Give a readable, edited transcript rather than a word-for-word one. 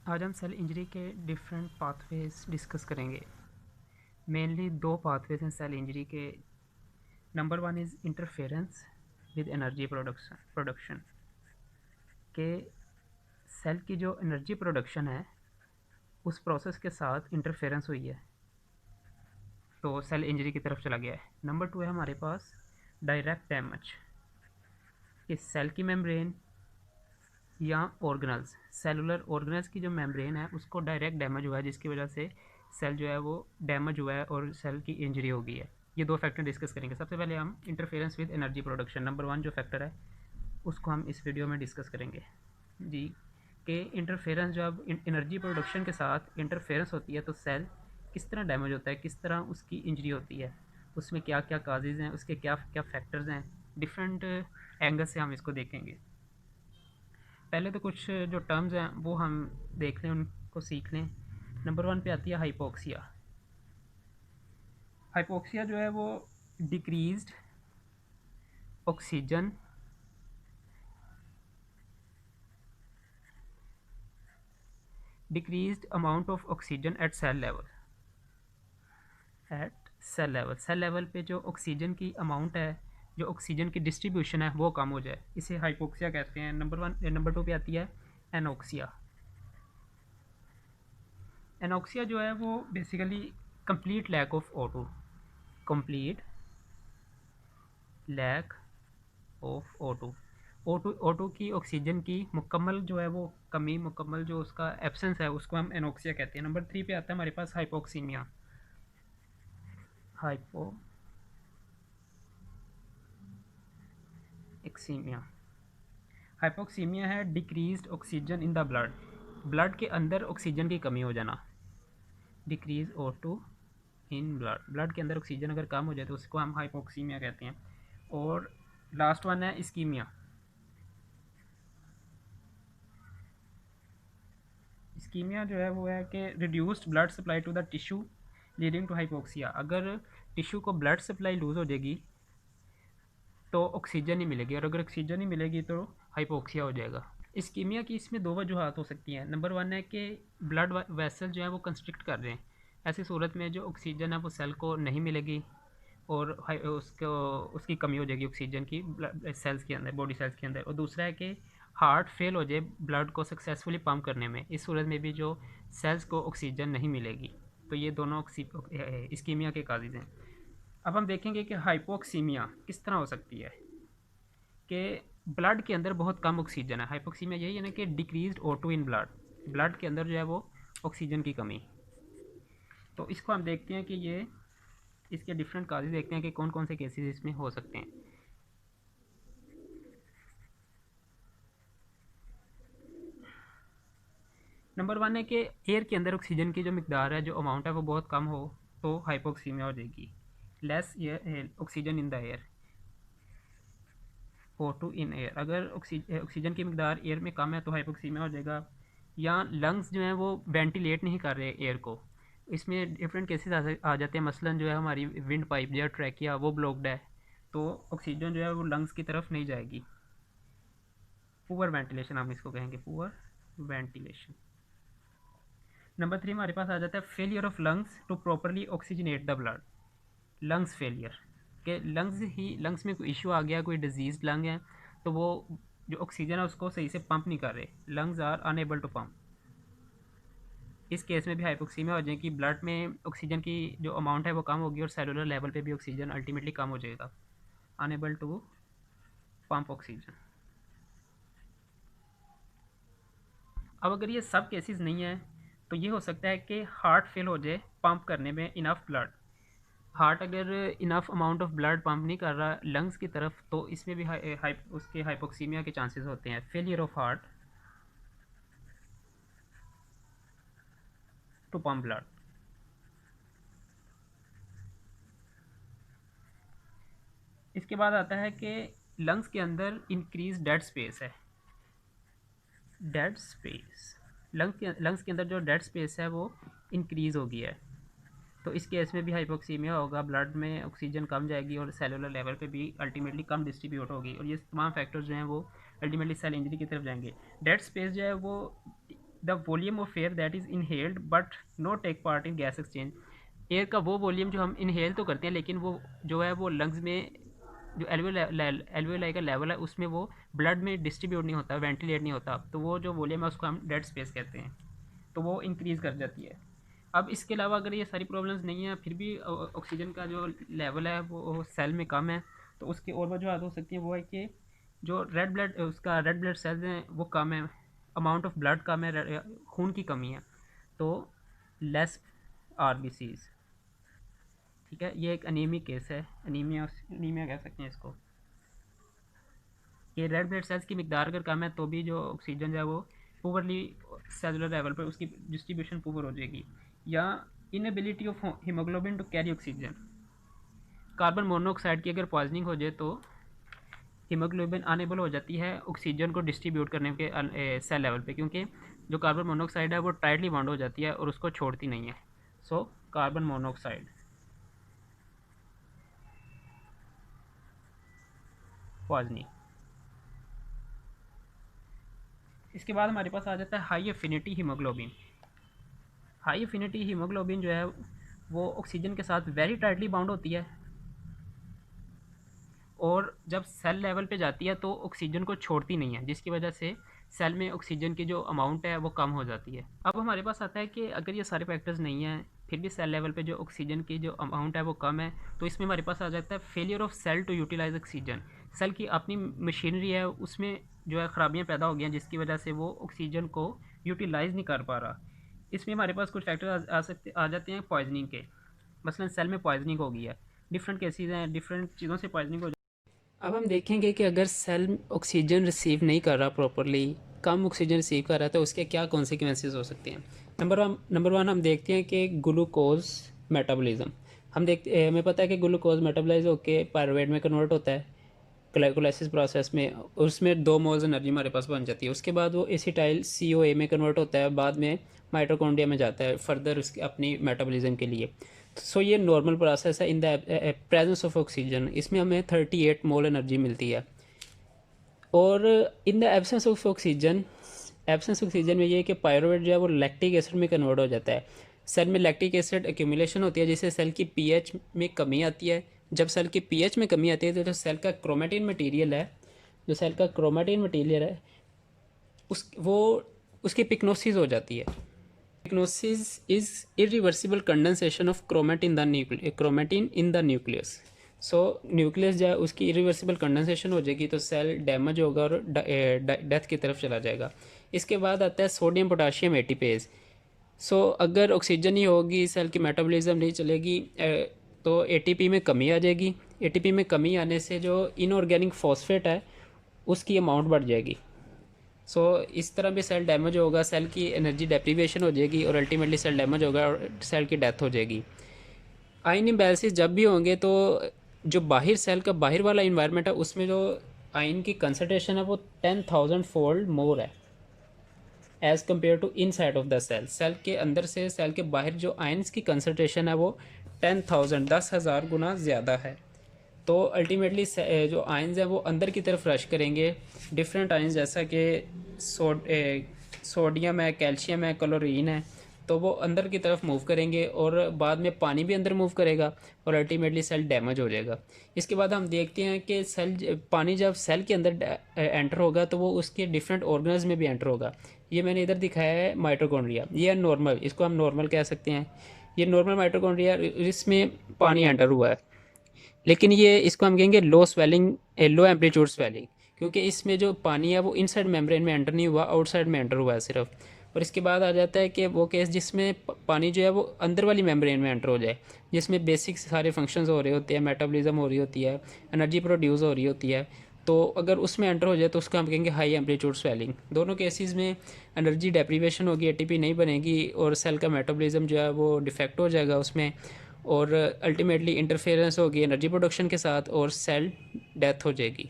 आज हम cell injury के डिफरेंट पाथवेज डिस्कस करेंगे। मेनली दो पाथवेज हैं सेल इंजरी के। Number one is interference with energy production के सेल की जो एनर्जी प्रोडक्शन है उस प्रोसेस के साथ इंटरफेरेंस हुई है तो सेल इंजरी की तरफ चला गया है। नंबर टू है हमारे पास डायरेक्ट डैमेज कि सेल की मेम्ब्रेन या ऑर्गेनल्स, सेलुलर ऑर्गेनल्स की जो मेम्ब्रेन है उसको डायरेक्ट डैमेज हुआ है जिसकी वजह से सेल जो है वो डैमेज हुआ है और सेल की इंजरी हो गई है। ये दो फैक्टर डिस्कस करेंगे। सबसे पहले हम interference with energy production, number one जो फैक्टर है उसको हम इस वीडियो में डिस्कस करेंगे जी। कि इंटरफेरेंस जब एनर्जी प्रोडक्शन के साथ इंटरफेरेंस होती है तो सेल किस तरह डैमेज होता है, किस तरह उसकी इंजरी होती है, उसमें क्या क्या काजेज़ हैं, उसके क्या क्या फैक्टर्स हैं, डिफरेंट एंगल से हम इसको देखेंगे। पहले तो कुछ जो टर्म्स हैं वो हम देख लें, उनको सीख लें। नंबर वन पे आती है हाइपोक्सिया। हाइपोक्सिया जो है वो decreased oxygen decreased amount of oxygen at cell level. Cell level पे जो ऑक्सीजन की अमाउंट है, जो ऑक्सीजन की डिस्ट्रीब्यूशन है वो कम हो जाए, इसे हाइपोक्सिया कहते हैं। नंबर टू पे आती है एनोक्सिया। एनोक्सिया जो है वो basically complete lack of O2, complete lack of O2 की ऑक्सीजन की मुकम्मल जो है वो कमी, मुकम्मल जो उसका एब्सेंस है उसको हम एनोक्सिया कहते हैं। नंबर थ्री पे आता है हमारे पास हाइपोक्सीमिया। हाइपोक्सीमिया हाइपोक्सीमिया है decreased oxygen in the blood, blood के अंदर ऑक्सीजन की कमी हो जाना। Decrease O2 in blood, blood के अंदर ऑक्सीजन अगर कम हो जाए तो उसको हम हाइपोक्सीमिया कहते हैं। और लास्ट वन है इस्कीमिया। इस्कीमिया जो है वो है कि reduced blood supply to the tissue leading to hypoxia. अगर टिश्यू को ब्लड सप्लाई लूज़ हो जाएगी तो ऑक्सीजन नहीं मिलेगी, और अगर ऑक्सीजन नहीं मिलेगी तो हाइपोक्सिया हो जाएगा। इस्कीमिया की इसमें दो वजूहत हो सकती हैं। नंबर वन है कि ब्लड वेसल जो है वो कंस्ट्रिक्ट कर रहे हैं, ऐसी सूरत में जो ऑक्सीजन है वो सेल को नहीं मिलेगी और उसको उसकी कमी हो जाएगी ऑक्सीजन की सेल्स के अंदर, बॉडी सेल्स के अंदर। और दूसरा है कि हार्ट फेल हो जाए ब्लड को सक्सेसफुली पम्प करने में, इस सूरत में भी जो सेल्स को ऑक्सीजन नहीं मिलेगी। तो ये दोनों इस्कीमिया के काजेज़ हैं। अब हम देखेंगे कि हाइपोक्सीमिया किस तरह हो सकती है। कि ब्लड के अंदर बहुत कम ऑक्सीजन है, हाइपोक्सीमिया यही है ना कि decreased O2 in blood, blood के अंदर जो है वो ऑक्सीजन की कमी। तो इसको हम देखते हैं कि ये इसके डिफरेंट काजेज देखते हैं कि कौन कौन से केसेस इसमें हो सकते हैं। नंबर वन है कि एयर के अंदर ऑक्सीजन की जो मकदार है, जो अमाउंट है वो बहुत कम हो तो हाइपोक्सीमिया हो जाएगी। Less oxygen in the air, O2 in air, अगर ऑक्सीजन की मकदार एयर में कम है तो हाइपोक्सीमिया हो जाएगा। या लंग्स जो हैं वो वेंटिलेट नहीं कर रहे एयर को, इसमें डिफरेंट केसेस आ जाते हैं। मसलन जो है हमारी विंड पाइप या ट्रैकिया वो ब्लॉक्ड है तो ऑक्सीजन जो है वो लंग्स की तरफ नहीं जाएगी। पुअर वेंटिलेशन हम इसको कहेंगे, पुअर वेंटिलेशन। नंबर थ्री हमारे पास आ जाता है failure of lungs to properly oxygenate the blood. Lungs failure के लंग्स में कोई इशू आ गया, कोई डिजीज लंग है तो वो जो ऑक्सीजन है उसको सही से पंप नहीं कर रहे, lungs are unable to pump. इस केस में भी हाइपोक्सीमिया हो जाएगी, ब्लड में ऑक्सीजन की जो अमाउंट है वो कम होगी और सेलुलर लेवल पे भी ऑक्सीजन अल्टीमेटली कम हो जाएगा, अनएबल टू पंप ऑक्सीजन। अब अगर ये सब केसेस नहीं है तो ये हो सकता है कि हार्ट फेल हो जाए पंप करने में इनफ ब्लड। हार्ट अगर enough amount of blood pump नहीं कर रहा लंग्स की तरफ तो इसमें भी उसके हाइपोक्सीमिया के चांसेस होते हैं, failure of heart to pump blood. इसके बाद आता है कि लंग्स के अंदर इंक्रीज डेड स्पेस है। डेड स्पेस, लंग्स के अंदर जो डेड स्पेस है वो इंक्रीज़ हो गया है तो इस केस में भी हाइपोक्सीमिया होगा, ब्लड में ऑक्सीजन कम जाएगी और सेलुलर लेवल पे भी अल्टीमेटली कम डिस्ट्रीब्यूट होगी और ये तमाम फैक्टर्स जो हैं वो अल्टीमेटली सेल इंजरी की तरफ जाएंगे। डेड स्पेस जो है वो the volume of air that is inhaled but not take part in gas exchange. Air का वो वॉल्यूम जो हम इनहेल तो करते हैं लेकिन वो जो है वो लंग्स में जो एल्वेलाई का लेवल है उसमें वो ब्लड में डिस्ट्रीब्यूट नहीं होता, वेंटिलेट नहीं होता, तो वो जो वॉल्यूम है उसको हम डेड स्पेस कहते हैं, तो वो इंक्रीज़ कर जाती है। अब इसके अलावा अगर ये सारी प्रॉब्लम्स नहीं है फिर भी ऑक्सीजन का जो लेवल है वो सेल में कम है, तो उसकी और वजह हो सकती है वो है कि जो रेड ब्लड सेल्स हैं वो कम है, अमाउंट ऑफ ब्लड कम है, खून की कमी है, तो लेस आरबीसीज। ठीक है, ये एक अनीमिक केस है, अनीमिया कह सकते हैं इसको। ये रेड ब्लड सेल्स की मिकदार अगर कम है तो भी जो ऑक्सीजन जो है वो पुअरली सेलुलर लेवल पर उसकी डिस्ट्रीब्यूशन पुअर हो जाएगी। या inability of haemoglobin to carry oxygen, carbon monoxide की अगर पॉइजनिंग हो जाए तो हीमोग्लोबिन अनेबल हो जाती है ऑक्सीजन को डिस्ट्रीब्यूट करने के सेल लेवल पे, क्योंकि जो कार्बन मोनोऑक्साइड है वो टाइटली बॉन्ड हो जाती है और उसको छोड़ती नहीं है। So carbon monoxide poisoning. इसके बाद हमारे पास आ जाता है high affinity haemoglobin. High affinity haemoglobin जो है वो ऑक्सीजन के साथ वेरी टाइटली बाउंड होती है और जब सेल लेवल पे जाती है तो ऑक्सीजन को छोड़ती नहीं है, जिसकी वजह से सेल में ऑक्सीजन की जो अमाउंट है वो कम हो जाती है। अब हमारे पास आता है कि अगर ये सारे फैक्टर्स नहीं हैं फिर भी सेल लेवल पे जो ऑक्सीजन की जो अमाउंट है वो कम है, तो इसमें हमारे पास आ जाता है failure of cell to utilise oxygen. Cell की अपनी मशीनरी है उसमें जो है ख़राबियाँ पैदा हो गई हैं जिसकी वजह से वो ऑक्सीजन को यूटिलाइज़ नहीं कर पा रहा। इसमें हमारे पास कुछ फैक्टर आ जाते हैं पॉइजनिंग के, मसलन सेल में पॉइजनिंग हो गई है, डिफरेंट केसेस हैं, डिफरेंट चीज़ों से पॉइजनिंग हो। अब हम देखेंगे कि अगर सेल ऑक्सीजन रिसीव नहीं कर रहा प्रॉपरली, कम ऑक्सीजन रिसीव कर रहा है तो उसके क्या कॉन्सिक्वेंसेस हो सकते हैं। नंबर वन हम देखते हैं कि ग्लूकोज मेटाबॉलिज्म। हमें पता है कि ग्लूकोज मेटाबॉलाइज होकर पायरुवेट में कन्वर्ट होता है ग्लाइकोलाइसिस प्रोसेस में, उसमें 2 मोल्स एनर्जी हमारे पास बन जाती है। उसके बाद वो एसिटाइल CoA में कन्वर्ट होता है, बाद में माइटोकॉन्ड्रिया में जाता है फर्दर उसकी अपनी मेटाबॉलिज्म के लिए। सो ये नॉर्मल प्रोसेस है in the presence of oxygen. इसमें हमें 38 मोल एनर्जी मिलती है। और in the absence of oxygen, absence oxygen में ये है कि पायरुवेट जो है वो लैक्टिक एसिड में कन्वर्ट हो जाता है। सेल में लैक्टिक एसिड एक्यूमुलेशन होती है जिससे सेल की पीएच में कमी आती है। जब सेल की पीएच में कमी आती है तो जो सेल का क्रोमेटिन मटेरियल है, जो सेल का क्रोमेटिन मटेरियल है उसकी पिक्नोसिस हो जाती है। Pyknosis is irreversible condensation of chromatin in the nucleus. So nucleus जो है उसकी इरिवर्सिबल कंडेंसेशन हो जाएगी तो सेल डैमेज होगा और डेथ की तरफ चला जाएगा। इसके बाद आता है सोडियम पोटाशियम एटीपेज। सो अगर ऑक्सीजन ही होगी, सेल की मेटाबॉलिज्म नहीं चलेगी, तो एटीपी में कमी आ जाएगी। एटीपी में कमी आने से जो इनऑर्गेनिक फॉस्फेट है उसकी अमाउंट बढ़ जाएगी। सो इस तरह भी सेल डैमेज होगा, सेल की एनर्जी डेप्रीवेशन हो जाएगी और अल्टीमेटली सेल डैमेज होगा और सेल की डेथ हो जाएगी। आयन इम्बैलेंसेस जब भी होंगे तो जो बाहर सेल का बाहर वाला इन्वायरमेंट है उसमें जो आयन की कंसनट्रेशन है वो 10,000 फोल्ड मोर है as compare to inside of the cell. Cell के अंदर से सेल के बाहर जो आयन्स की कंसनट्रेशन है वो 10,000 गुना ज़्यादा है। तो अल्टीमेटली जो आयन्स हैं वो अंदर की तरफ रश करेंगे। डिफरेंट आयन्स जैसा कि सोडियम है, कैल्शियम है, क्लोरीन है, तो वो अंदर की तरफ मूव करेंगे और बाद में पानी भी अंदर मूव करेगा और अल्टीमेटली सेल डैमेज हो जाएगा। इसके बाद हम देखते हैं कि पानी जब सेल के अंदर एंटर होगा तो वो उसके डिफरेंट ऑर्गन्स में भी एंटर होगा। ये मैंने इधर दिखाया है माइटोकॉन्ड्रिया, ये है नॉर्मल, इसको हम नॉर्मल कह सकते हैं। ये नॉर्मल माइटोकॉन्ड्रिया, इसमें पानी एंटर हुआ है, लेकिन ये इसको हम कहेंगे लो स्वेलिंग, लो एम्पलीट्यूड स्वेलिंग, क्योंकि इसमें जो पानी है वो इनसाइड मेम्ब्रेन में एंटर नहीं हुआ, आउटसाइड में एंटर हुआ है सिर्फ। और इसके बाद आ जाता है कि वो केस जिसमें पानी जो है वो अंदर वाली मेम्ब्रेन में एंटर हो जाए, जिसमें बेसिक सारे फंक्शंस हो रहे होते हैं, मेटाबॉलिज्म हो रही होती है, एनर्जी प्रोड्यूस हो रही होती है, तो अगर उसमें एंटर हो जाए तो उसको हम कहेंगे हाई एम्पलीट्यूड स्वेलिंग। दोनों केसेस में एनर्जी डेप्रीवेशन होगी, एटीपी नहीं बनेगी और सेल का मेटाबॉलिज्म जो है वो डिफेक्ट हो जाएगा उसमें, और अल्टीमेटली इंटरफेरेंस होगी एनर्जी प्रोडक्शन के साथ और सेल डेथ हो जाएगी।